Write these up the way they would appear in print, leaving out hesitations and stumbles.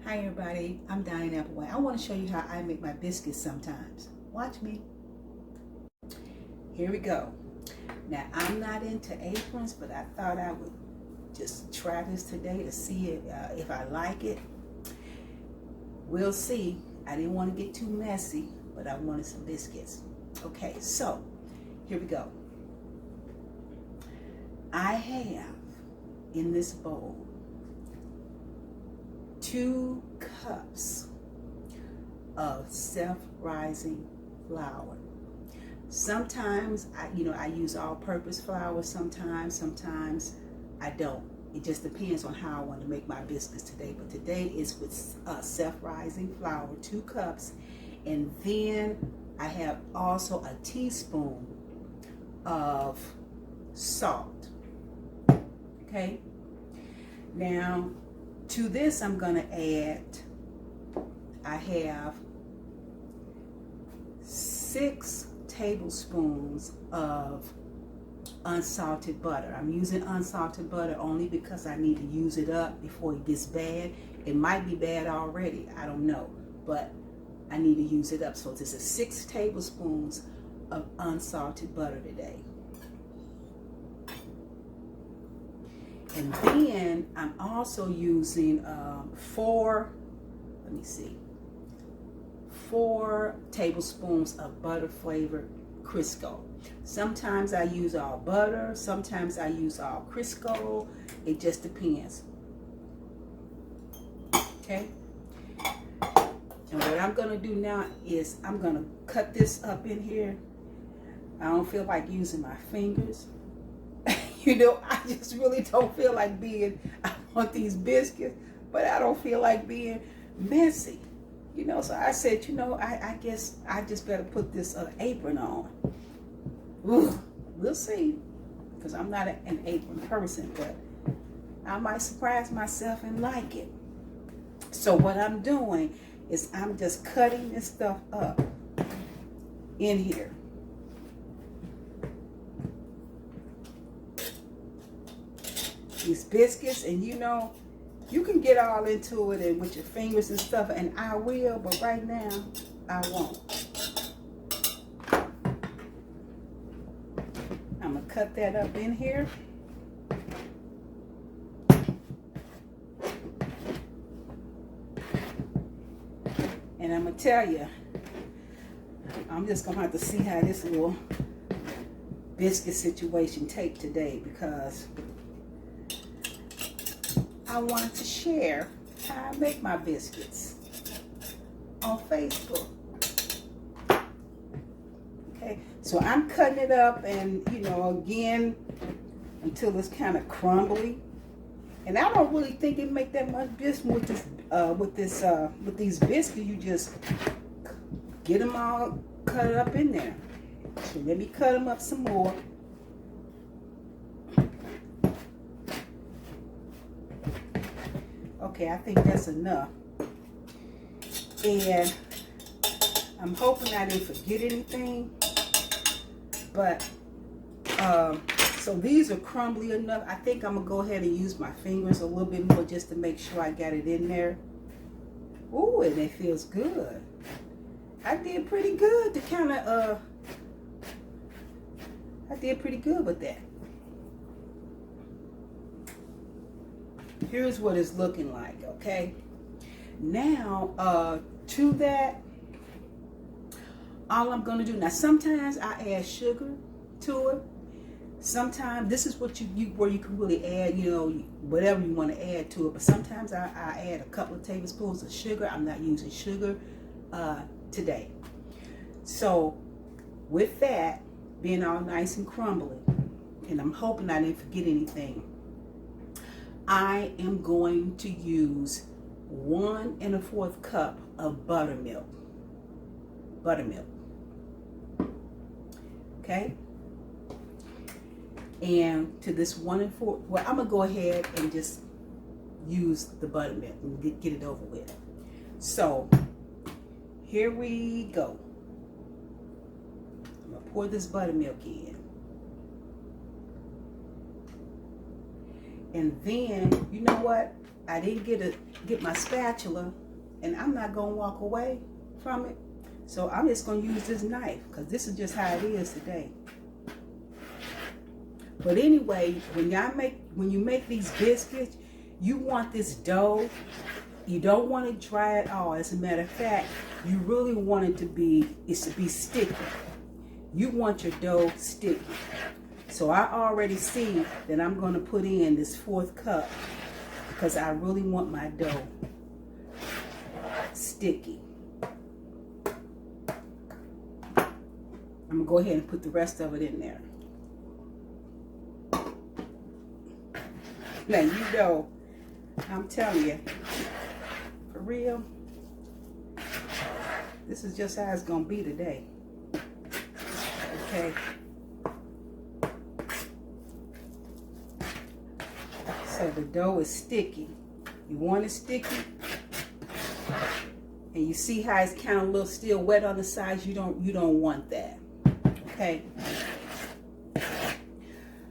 Hi everybody, I'm Diane Applewhite. I want to show you how I make my biscuits sometimes. Watch me. Here we go. Now I'm not into aprons, but I thought I would just try this today to see if I like it. We'll see. I didn't want to get too messy, but I wanted some biscuits. Okay, so here we go. I have in this bowl 2 cups of self-rising flour. Sometimes I use all-purpose flour. Sometimes I don't. It just depends on how I want to make my biscuits today. But today is with self-rising flour, 2 cups, and then I have also a teaspoon of salt. Okay. Now, to this, I'm going to add, I have 6 tablespoons of unsalted butter. I'm using unsalted butter only because I need to use it up before it gets bad. It might be bad already, I don't know, but I need to use it up. So this is 6 tablespoons of unsalted butter today. And then I'm also using 4 tablespoons of butter flavored Crisco. Sometimes I use all butter, sometimes I use all Crisco. It just depends. Okay. And what I'm going to do now is I'm going to cut this up in here. I don't feel like using my fingers. I just really don't feel like I want these biscuits, but I don't feel like being messy. So I said, I guess I just better put this apron on. Ooh, we'll see, because I'm not an apron person, but I might surprise myself and like it. So what I'm doing is I'm just cutting this stuff up in here. These biscuits, and you can get all into it and with your fingers and stuff, and I will, but right now I won't. I'm gonna cut that up in here. And I'm gonna tell you, I'm just gonna have to see how this little biscuit situation take today, because I wanted to share how I make my biscuits on Facebook. Okay, so I'm cutting it up, and again, until it's kind of crumbly. And I don't really think it make that much difference with these biscuits. You just get them all cut up in there. So let me cut them up some more. Okay, I think that's enough. And I'm hoping I didn't forget anything. But, so these are crumbly enough. I think I'm going to go ahead and use my fingers a little bit more just to make sure I got it in there. Ooh, and it feels good. I did pretty good to kind of, I did pretty good with that. Here's what it's looking like, okay? Now, to that, all I'm going to do, now sometimes I add sugar to it. Sometimes, this is what where you can really add, whatever you want to add to it. But sometimes I add a couple of tablespoons of sugar. I'm not using sugar today. So, with that being all nice and crumbly, and I'm hoping I didn't forget anything, I am going to use 1 1/4 cup of buttermilk. Buttermilk. Okay? And to this 1 1/4, well, I'm going to go ahead and just use the buttermilk and get it over with. So, here we go. I'm going to pour this buttermilk in. And then, you know what? I didn't get my spatula, and I'm not gonna walk away from it. So I'm just gonna use this knife because this is just how it is today. But anyway, when you make these biscuits, you want this dough. You don't want it dry at all. As a matter of fact, you really want it to be sticky. You want your dough sticky. So I already see that I'm going to put in this 4th cup because I really want my dough sticky. I'm going to go ahead and put the rest of it in there. Now, you know, I'm telling you, for real, this is just how it's going to be today. Okay. So the dough is sticky. You want it sticky. And you see how it's kind of a little still wet on the sides. You don't want that. Okay.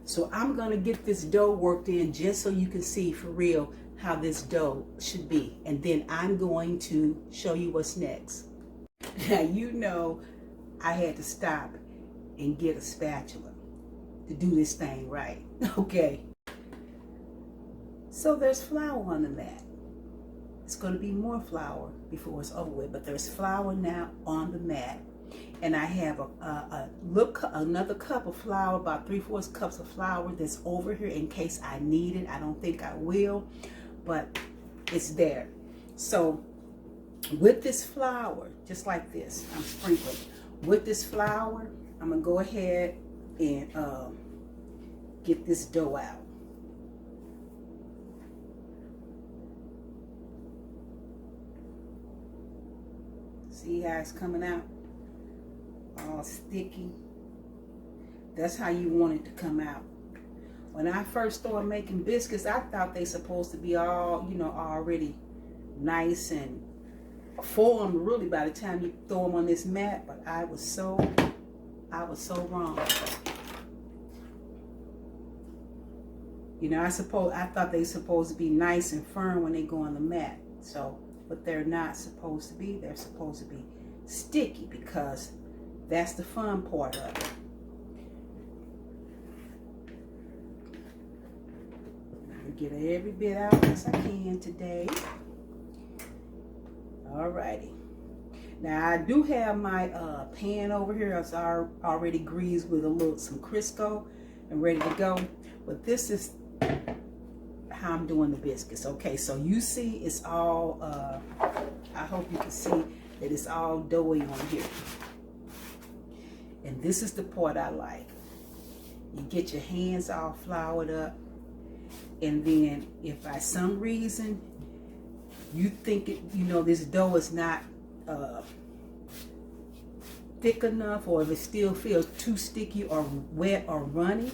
So I'm going to get this dough worked in just so you can see for real how this dough should be. And then I'm going to show you what's next. Now, you know, I had to stop and get a spatula to do this thing right. Okay. So there's flour on the mat. It's going to be more flour before it's over with, but there's flour now on the mat. And I have another cup of flour, about 3/4 cups of flour that's over here in case I need it. I don't think I will, but it's there. So with this flour, just like this, I'm sprinkling. With this flour, I'm going to go ahead and get this dough out. See how it's coming out? All sticky. That's how you want it to come out. When I first started making biscuits, I thought they supposed to be all, you know, already nice and formed really by the time you throw them on this mat, but I was so wrong. You know, I thought they supposed to be nice and firm when they go on the mat. So, but they're not supposed to be. They're supposed to be sticky because that's the fun part of it. Get every bit out as I can today. Alrighty. Now I do have my pan over here. It's already greased with some Crisco and ready to go. But this is how I'm doing the biscuits. Okay, so you see it's all, I hope you can see that it's all doughy on here. And this is the part I like. You get your hands all floured up. And then if by some reason you think this dough is not thick enough, or if it still feels too sticky or wet or runny,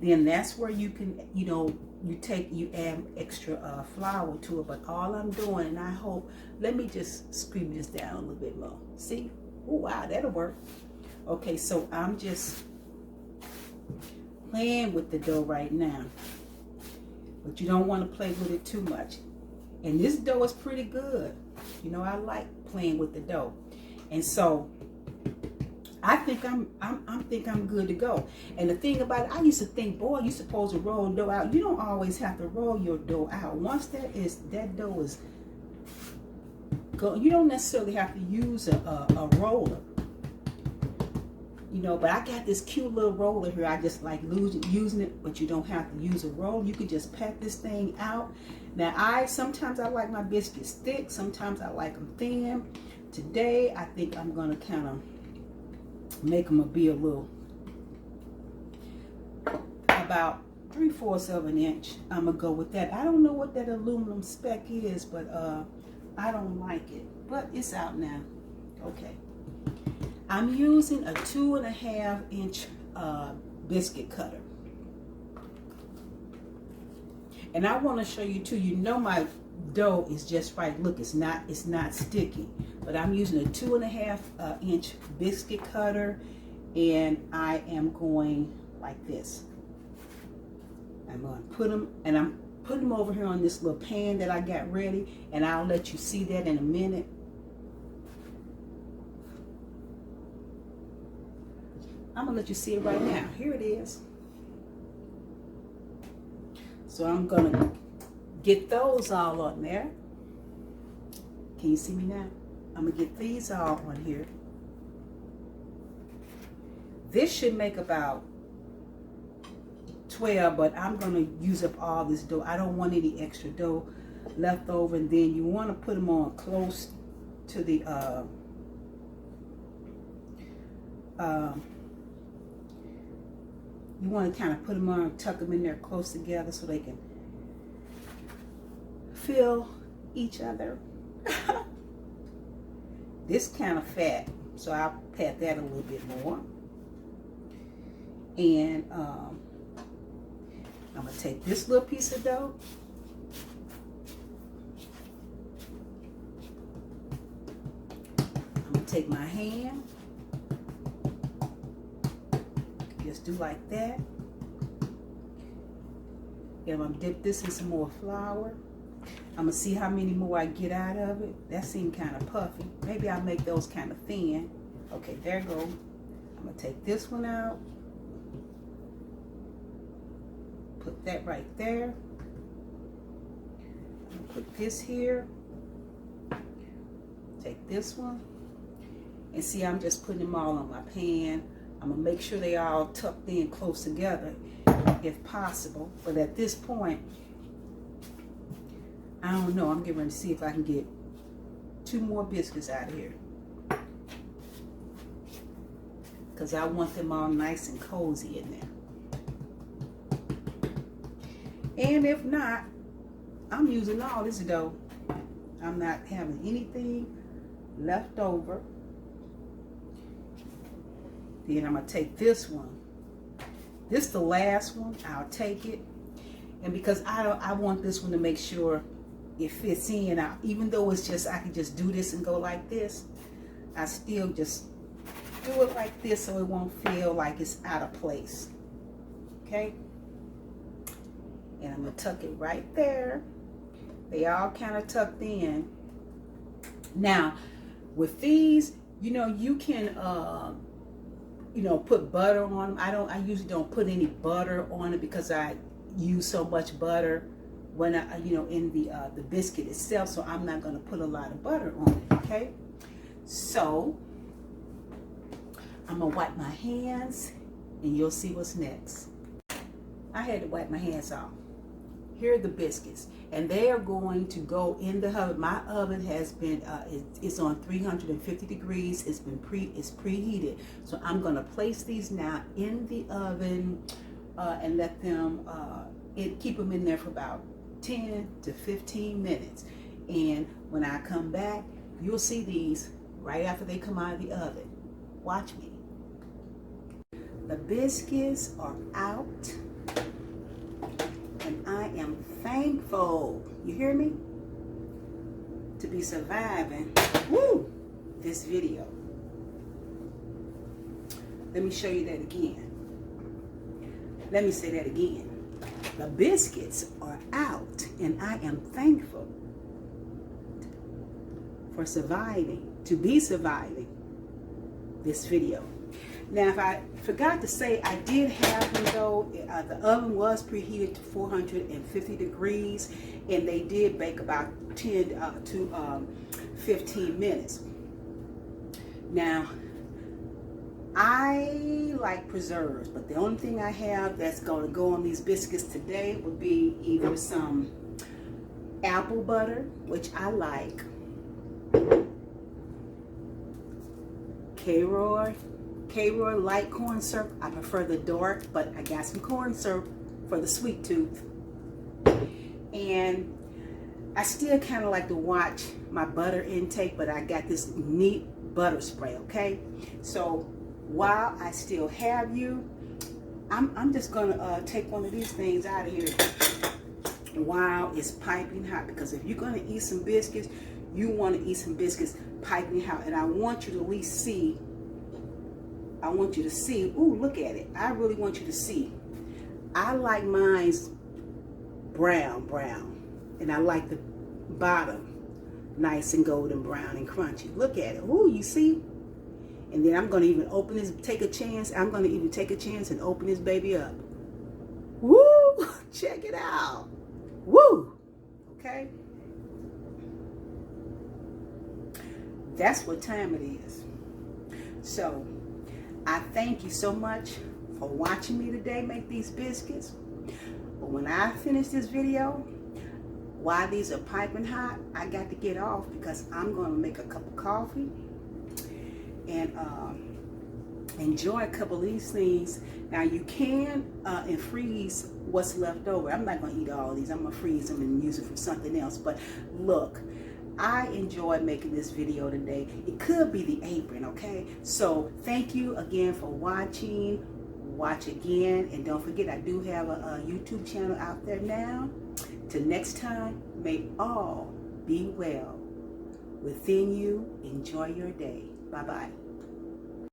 then that's where you can, you add extra flour to it. But all I'm doing, and I hope, let me just scrape this down a little bit more. See? Oh, wow, that'll work. Okay, so I'm just playing with the dough right now. But you don't want to play with it too much. And this dough is pretty good. You know, I like playing with the dough. And so I think I'm good to go. And the thing about it, I used to think, boy, you're supposed to roll dough out. You don't always have to roll your dough out. Once that dough is you don't necessarily have to use a roller. But I got this cute little roller here. I just like using it, but you don't have to use a roll. You can just pat this thing out. Now, sometimes I like my biscuits thick. Sometimes I like them thin. Today, I think I'm going to kind of make them be a little, about 3/4 of an inch. I'm going to go with that. I don't know what that aluminum speck is, but I don't like it. But it's out now. Okay. I'm using a 2.5 inch biscuit cutter. And I want to show you too, my dough is just right. Look, it's not sticky. But I'm using a 2.5 inch biscuit cutter, and I am going like this. I'm going to put them, and I'm put them over here on this little pan that I got ready, and I'll let you see that in a minute. I'm gonna let you see it right now. Here it is. So I'm gonna get those all on there. Can you see me now? I'm gonna get these all on here. This should make about 12, but I'm gonna use up all this dough. I don't want any extra dough left over. And then you want to put them on close to the you want to kind of put them on, tuck them in there close together so they can feel each other. This kind of fat, so I'll pat that a little bit more. And I'm going to take this little piece of dough. I'm going to take my hand. Just do like that. And I'm going to dip this in some more flour. I'm going to see how many more I get out of it. That seemed kind of puffy. Maybe I'll make those kind of thin. Okay, there you go. I'm going to take this one out. Put that right there. I'm going to put this here. Take this one. And see, I'm just putting them all on my pan. I'm going to make sure they all tucked in close together if possible. But at this point, I don't know. I'm getting ready to see if I can get 2 more biscuits out of here. Because I want them all nice and cozy in there. And if not, I'm using all this dough. I'm not having anything left over. Then I'm going to take this one. This is the last one. I'll take it. And because I want this one to make sure it fits in. Even though it's just, I can just do this and go like this, I still just do it like this so it won't feel like it's out of place. Okay? And I'm going to tuck it right there. They all kind of tucked in. Now, with these, you know, you can you know, put butter on them. I usually don't put any butter on it because I use so much butter when I, you know, in the biscuit itself. So I'm not going to put a lot of butter on it. Okay. So I'm gonna wipe my hands, and you'll see what's next. I had to wipe my hands off. Here are the biscuits, and they are going to go in the oven. My oven has been it's on 350 degrees. It's preheated. So I'm gonna place these now in the oven and let them keep them in there for about 10 to 15 minutes. And when I come back, you'll see these right after they come out of the oven. Watch me. The biscuits are out. And I am thankful, you hear me, to be surviving this video. Let me show you that again. Let me say that again. The biscuits are out, and I am thankful for surviving, to be surviving this video. Now, if I forgot to say, I did have them though. The oven was preheated to 450 degrees, and they did bake about 10 to 15 minutes. Now, I like preserves, but the only thing I have that's going to go on these biscuits today would be either some apple butter, which I like, K-Roy light corn syrup. I prefer the dark, but I got some corn syrup for the sweet tooth. And I still kind of like to watch my butter intake, but I got this neat butter spray, okay? So while I still have you, I'm just gonna take one of these things out of here while it's piping hot, because if you're gonna eat some biscuits, you want to eat some biscuits piping hot. And I want you to at least see, ooh, look at it. I really want you to see. I like mine brown. And I like the bottom nice and golden brown and crunchy. Look at it. Ooh, you see? And then I'm going to even open this, take a chance. I'm going to even take a chance and open this baby up. Woo! Check it out. Woo! Okay? That's what time it is. So, I thank you so much for watching me today make these biscuits. But when I finish this video, while these are piping hot, I got to get off because I'm going to make a cup of coffee and enjoy a couple of these things. Now you can and freeze what's left over. I'm not going to eat all of these. I'm going to freeze them and use it for something else. But look, I enjoyed making this video today. It could be the apron, okay? So thank you again for watching. Watch again, and don't forget I do have a YouTube channel out there now. Till next time, may all be well within you. Enjoy your day. Bye-bye.